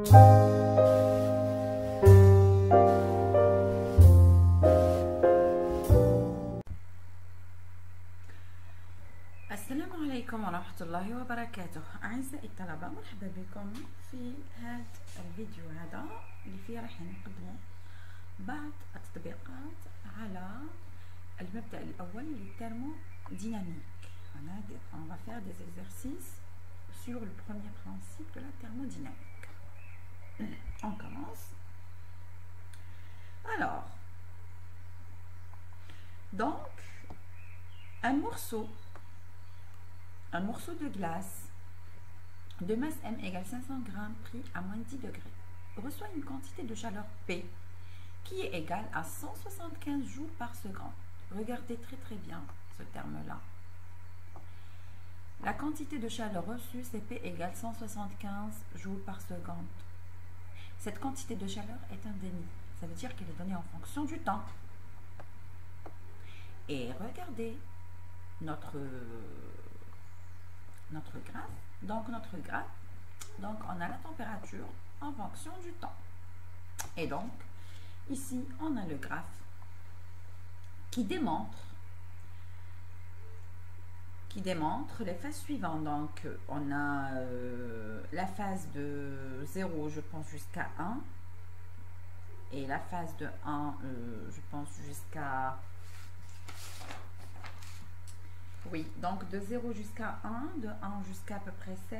السلام عليكم ورحمة الله وبركاته. أعزائي الطلبة، مرحبا بكم في هذا الفيديو هذا اللي فيه راح نقدموا بعض التطبيقات على المبدأ الأول للتhermodynamique. On va faire des exercices sur le premier principe de la thermodynamique. On commence. Alors, donc, un morceau de glace de masse M égale 500 grammes pris à moins de 10 degrés reçoit une quantité de chaleur P qui est égale à 175 joules par seconde. Regardez très bien ce terme-là. La quantité de chaleur reçue, c'est P égale 175 joules par seconde. Cette quantité de chaleur est indénie. Ça veut dire qu'elle est donnée en fonction du temps. Et regardez notre graphe. Donc on a la température en fonction du temps. Et donc, ici, on a le graphe qui démontre les phases suivantes. Donc, on a la phase de 0, je pense, jusqu'à 1. Et la phase de 1, je pense, jusqu'à... Oui, donc de 0 jusqu'à 1, de 1 jusqu'à à peu près 16,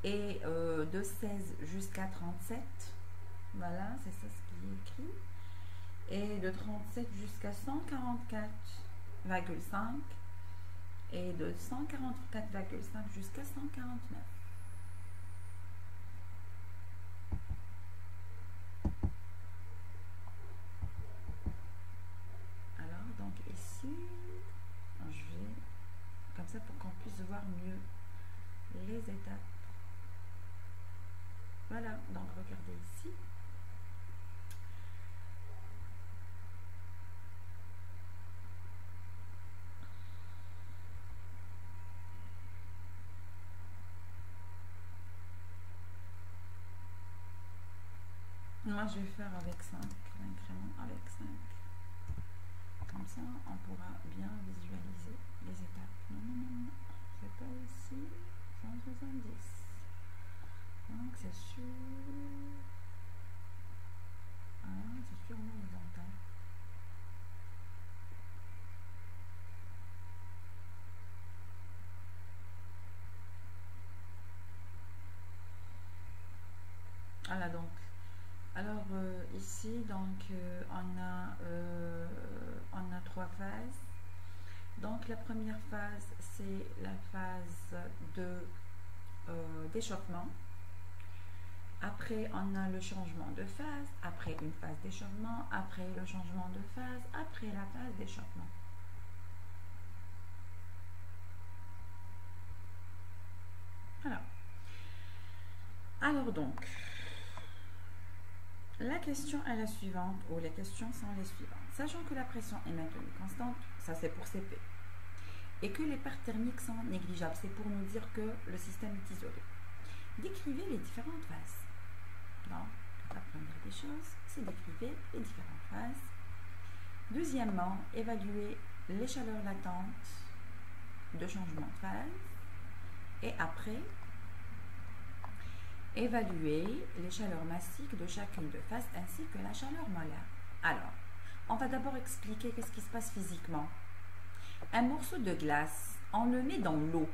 et de 16 jusqu'à 37, voilà, c'est ça ce qui est écrit, et de 37 jusqu'à 144,5, et de 144,5 jusqu'à 149. Alors, donc ici... je vais comme ça pour qu'on puisse voir mieux les étapes. Voilà, donc regardez ici. Moi je vais faire avec 5, l'incrément avec 5. Comme ça, on pourra bien visualiser les étapes. Non, c'est pas ici. 170. Donc, c'est sur... c'est sur l'horizontale. Voilà, donc. Alors ici donc on a 3 phases. Donc la première phase c'est la phase de d'échauffement. Après on a le changement de phase, après une phase d'échauffement, après le changement de phase, après la phase d'échauffement. Voilà. Alors donc la question est la suivante, ou les questions sont les suivantes. Sachant que la pression est maintenue constante, ça c'est pour CP, et que les pertes thermiques sont négligeables, c'est pour nous dire que le système est isolé. Décrivez les différentes phases. Donc, la première des choses, c'est décrivez les différentes phases. Deuxièmement, évaluer les chaleurs latentes de changement de phase. Et après, évaluer les chaleurs massiques de chacune de phase ainsi que la chaleur molaire. Alors, on va d'abord expliquer qu'est-ce qui se passe physiquement. Un morceau de glace, on le met dans l'eau.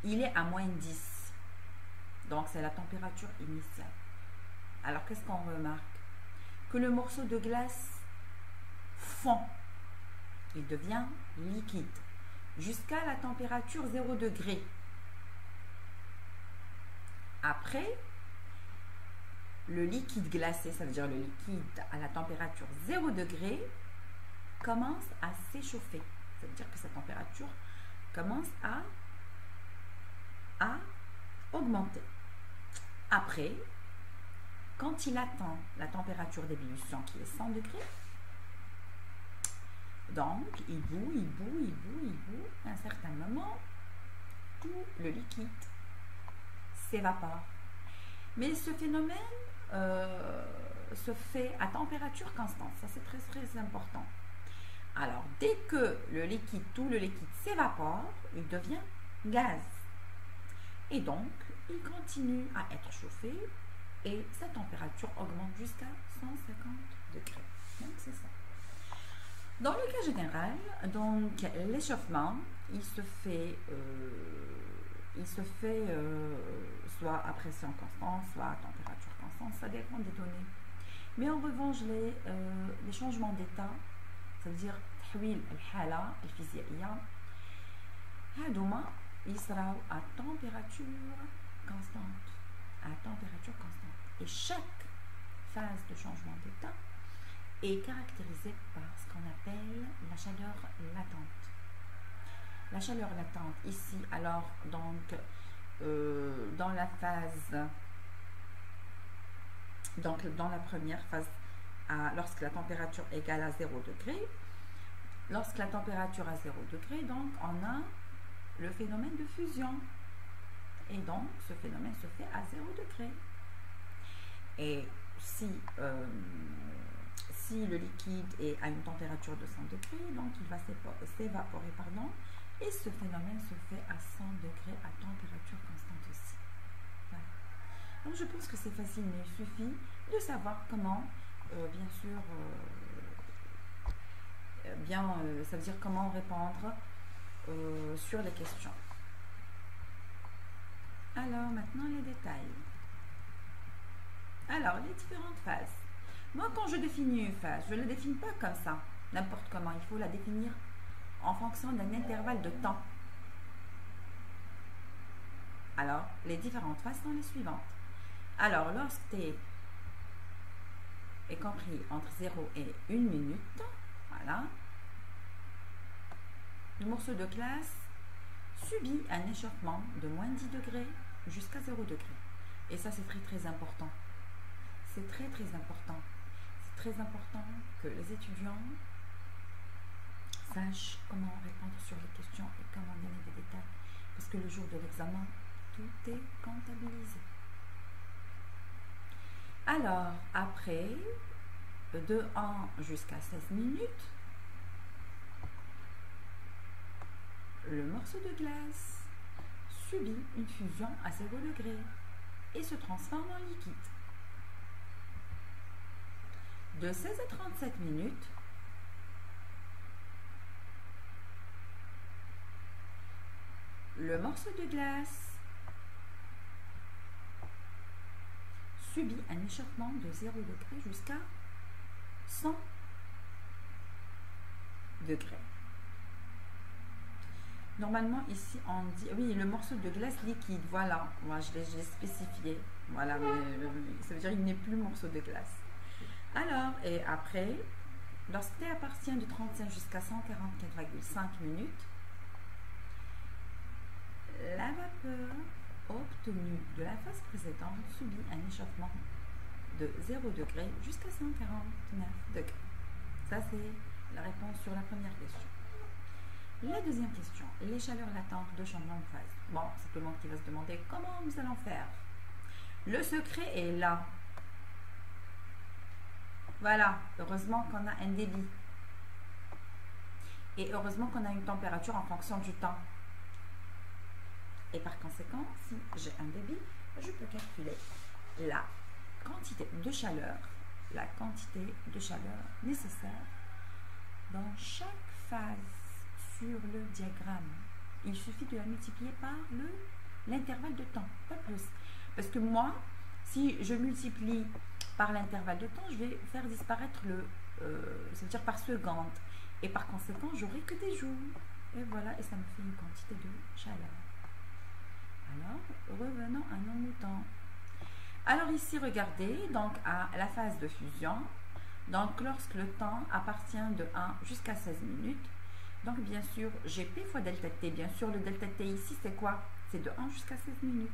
Il est à moins 10. Donc, c'est la température initiale. Alors, qu'est-ce qu'on remarque? Que le morceau de glace fond. Il devient liquide jusqu'à la température 0 degré. Après, le liquide glacé, ça veut dire le liquide à la température 0 degré, commence à s'échauffer. Ça veut dire que sa température commence à augmenter. Après, quand il atteint la température d'ébullition qui est 100 degrés, donc il bout, à un certain moment, tout le liquide s'évapore. Mais ce phénomène se fait à température constante. Ça, c'est très, très important. Alors, dès que tout le liquide s'évapore, il devient gaz. Et donc, il continue à être chauffé et sa température augmente jusqu'à 150 degrés. Donc, c'est ça. Dans le cas général, donc l'échauffement, il se fait soit à pression constante, soit à température constante, ça dépend des données. Mais en revanche, les changements d'état, c'est-à-dire تحويل الحالة الفيزيائية هادوما يصراو à température constante, et chaque phase de changement d'état est caractérisée par ce qu'on appelle la chaleur latente. La chaleur latente ici, alors donc dans la phase, donc dans la première phase, lorsque la température est égale à 0 degré, lorsque la température à 0 degré, donc on a le phénomène de fusion. Et donc ce phénomène se fait à 0 degré. Et si le liquide est à une température de 100 degrés, donc il va s'évaporer, et ce phénomène se fait à 100 degrés à température constante aussi. Voilà. Donc je pense que c'est facile, mais il suffit de savoir comment, bien sûr, ça veut dire comment répondre sur les questions. Alors maintenant les détails. Alors les différentes phases. Moi quand je définis une phase, je ne la définis pas comme ça, n'importe comment. Il faut la définir en fonction d'un intervalle de temps. Alors les différentes phases sont les suivantes. Alors lorsque t est compris entre 0 et 1 minute, voilà, le morceau de glace subit un échauffement de moins 10 degrés jusqu'à 0 degré. Et ça, c'est très très important. C'est très très important. C'est très important que les étudiants sachent comment répondre sur les questions et comment donner des détails. Parce que le jour de l'examen, tout est comptabilisé. Alors, après, de 1 jusqu'à 16 minutes, le morceau de glace subit une fusion à 0 degré et se transforme en liquide. De 16 à 37 minutes, le morceau de glace subit un échauffement de 0 degré jusqu'à 100 degrés. Normalement, ici, on dit... Oui, le morceau de glace liquide, voilà. Moi, je l'ai spécifié. Voilà, mais ça veut dire qu'il n'est plus morceau de glace. Alors, et après, lorsque T appartient de 35 jusqu'à 144,5 minutes, la vapeur obtenue de la phase précédente subit un échauffement de 0 degré jusqu'à 149 degrés. Ça, c'est la réponse sur la première question. La deuxième question, les chaleurs latentes de changement de phase. Bon, c'est tout le monde qui va se demander comment nous allons faire. Le secret est là. Voilà, heureusement qu'on a un débit. Et heureusement qu'on a une température en fonction du temps. Et par conséquent, si j'ai un débit, je peux calculer la quantité de chaleur nécessaire dans chaque phase sur le diagramme. Il suffit de la multiplier par l'intervalle de temps, pas plus. Parce que moi, si je multiplie par l'intervalle de temps, je vais faire disparaître ça veut dire par seconde. Et par conséquent, j'aurai que des jours. Et voilà, et ça me fait une quantité de chaleur. Alors, revenons à nos moutons. Alors ici, regardez, donc à la phase de fusion, donc lorsque le temps appartient de 1 jusqu'à 16 minutes, donc bien sûr, j'ai P fois delta T. Bien sûr, le delta T ici, c'est quoi? C'est de 1 jusqu'à 16 minutes.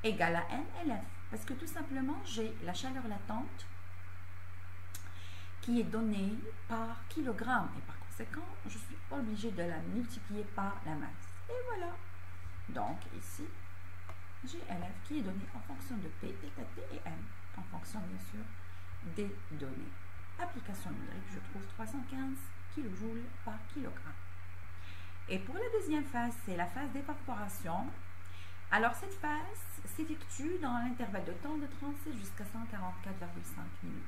Égal à NLF. Parce que tout simplement, j'ai la chaleur latente qui est donnée par kilogramme. Et par conséquent, je suis obligée de la multiplier par la masse. Et voilà. Donc ici, GLF qui est donné en fonction de P, delta T et M, en fonction bien sûr des données. Application numérique, je trouve 315 kJ par kilogramme. Et pour la deuxième phase, c'est la phase d'évaporation. Alors cette phase s'effectue dans l'intervalle de temps de 36 jusqu'à 144,5 minutes.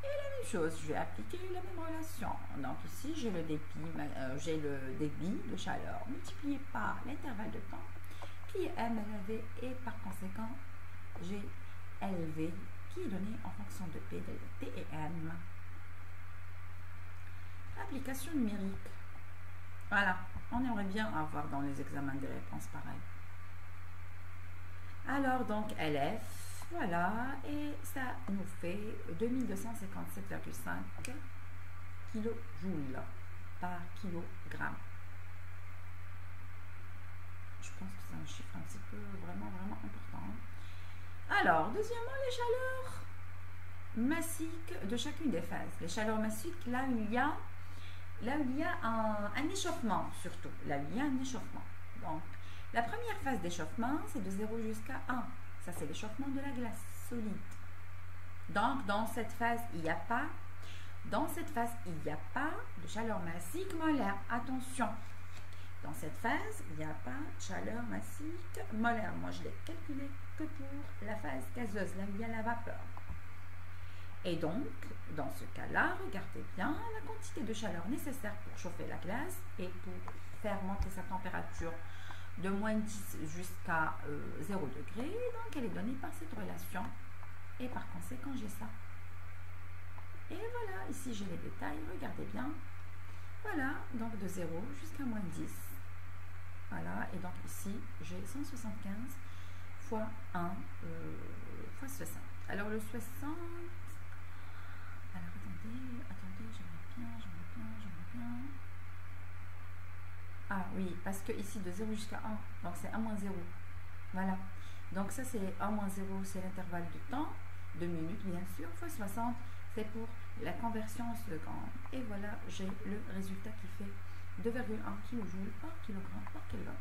Et la même chose, je vais appliquer la même relation. Donc ici, j'ai le débit de chaleur multiplié par l'intervalle de temps qui est MLV et par conséquent, j'ai LV qui est donné en fonction de P, delta T et M. Application numérique. Voilà, on aimerait bien avoir dans les examens des réponses pareilles. Alors donc LF, voilà, et ça nous fait 2257,5 kJ par kilogramme. Je pense que c'est un chiffre un petit peu vraiment important. Alors, deuxièmement, les chaleurs massiques de chacune des phases. Les chaleurs massiques, là où il y a un échauffement surtout. Là où il y a un échauffement. Donc, la première phase d'échauffement, c'est de 0 jusqu'à 1. Ça, c'est l'échauffement de la glace solide. Donc, dans cette phase, il n'y a pas de chaleur massique molaire. Attention. Dans cette phase, il n'y a pas de chaleur massique molaire. Moi, je l'ai calculé que pour la phase gazeuse, là où il y a la vapeur. Et donc, dans ce cas-là, regardez bien la quantité de chaleur nécessaire pour chauffer la glace et pour faire monter sa température de moins 10 jusqu'à 0 degré. Donc, elle est donnée par cette relation. Et par conséquent, j'ai ça. Et voilà, ici, j'ai les détails. Regardez bien. Voilà, donc de 0 jusqu'à moins 10. Voilà, et donc ici, j'ai 175 fois 1 fois 60. Alors le 60, alors attendez, j'aimerais bien. Ah oui, parce que ici de 0 jusqu'à 1, donc c'est 1 moins 0. Voilà, donc ça c'est 1 moins 0, c'est l'intervalle de temps, de minutes bien sûr, fois 60, c'est pour la conversion en secondes. Et voilà, j'ai le résultat qui fait 2,1 kJ par kilogramme par Kelvin.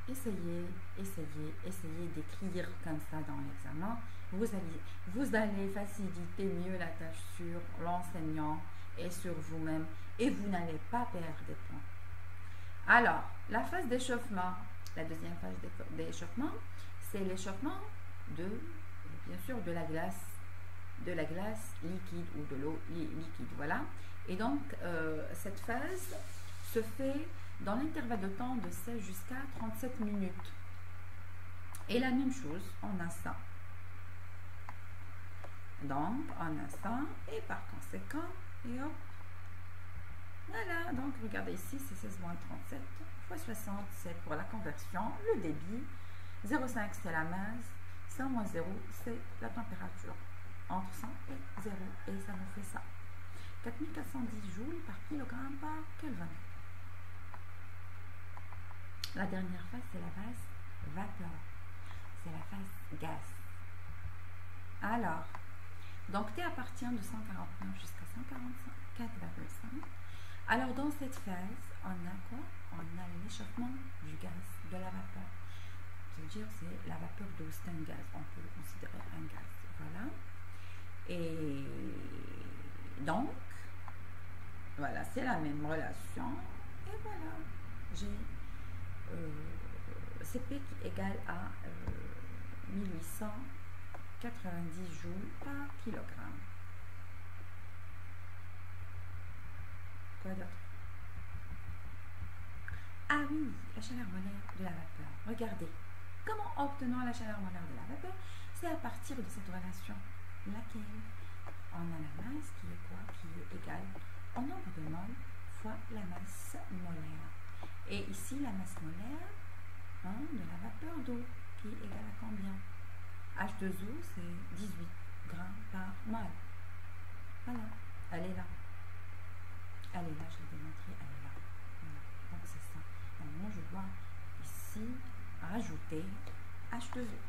Essayez d'écrire comme ça dans l'examen. Vous allez faciliter mieux la tâche sur l'enseignant et sur vous-même et vous n'allez pas perdre des points. Alors, la phase d'échauffement, la deuxième phase d'échauffement, c'est l'échauffement bien sûr, de la glace liquide ou de l'eau liquide, voilà. Et donc, cette phase se fait dans l'intervalle de temps de 16 jusqu'à 37 minutes. Et la même chose, on a ça. Donc, on a ça, et par conséquent, et hop, voilà. Donc, regardez ici, c'est 16 moins 37 fois 60, c'est pour la conversion. Le débit, 0,5 c'est la masse, 100 moins 0 c'est la température. Entre 100 et 0, et ça nous fait ça. 4410 joules par kilogramme par Kelvin. La dernière phase, c'est la phase vapeur. C'est la phase gaz. Alors, donc T appartient de 149 jusqu'à 144,5. Alors, dans cette phase, on a quoi? On a l'échauffement du gaz, de la vapeur. Ça veut dire c'est la vapeur d'eau, c'est un gaz. On peut le considérer un gaz. Voilà. Et donc, voilà, c'est la même relation. Et voilà, j'ai CP qui égale à 1890 joules par kilogramme. Quoi d'autre? Ah oui, la chaleur molaire de la vapeur. Regardez, comment obtenons la chaleur molaire de la vapeur? C'est à partir de cette relation. Laquelle? On a la masse qui est quoi? Qui est égale au nombre de moles fois la masse molaire. Et ici, la masse molaire de la vapeur d'eau qui est égale à combien? H2O, c'est 18 grammes par mole. Voilà, elle est là. Elle est là, je l'ai démontré, elle est là. Voilà. Donc c'est ça. Donc moi, je dois ici rajouter H2O.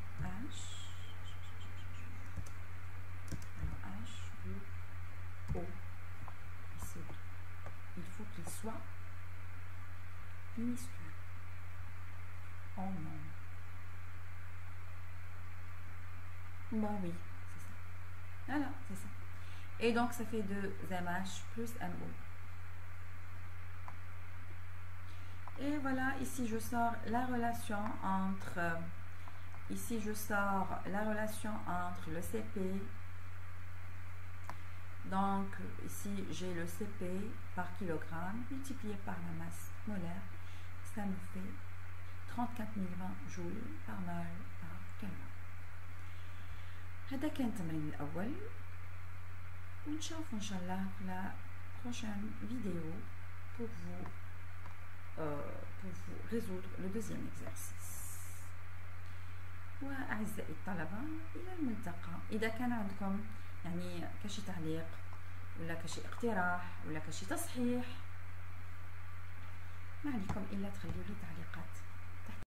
H2O. Il faut qu'il soit minuscule. Bah oui, c'est ça. Voilà, c'est ça. Et donc ça fait 2MH plus MO. Et voilà, ici je sors la relation entre le CP. Donc ici j'ai le CP par kilogramme multiplié par la masse molaire. Ça nous fait 34 020 joules par mol par كلمة. هذا كان التمرين الأول، ونشوف إن شاء الله في la prochaine vidéo pour vous résoudre le deuxième exercice. وأعزائي الطلبة إلى الملتقى. إذا كان عندكم يعني كشي تعليق ولا كشي اقتراح ولا كشي تصحيح، ما عليكم إلا تخليوا لي تعليق.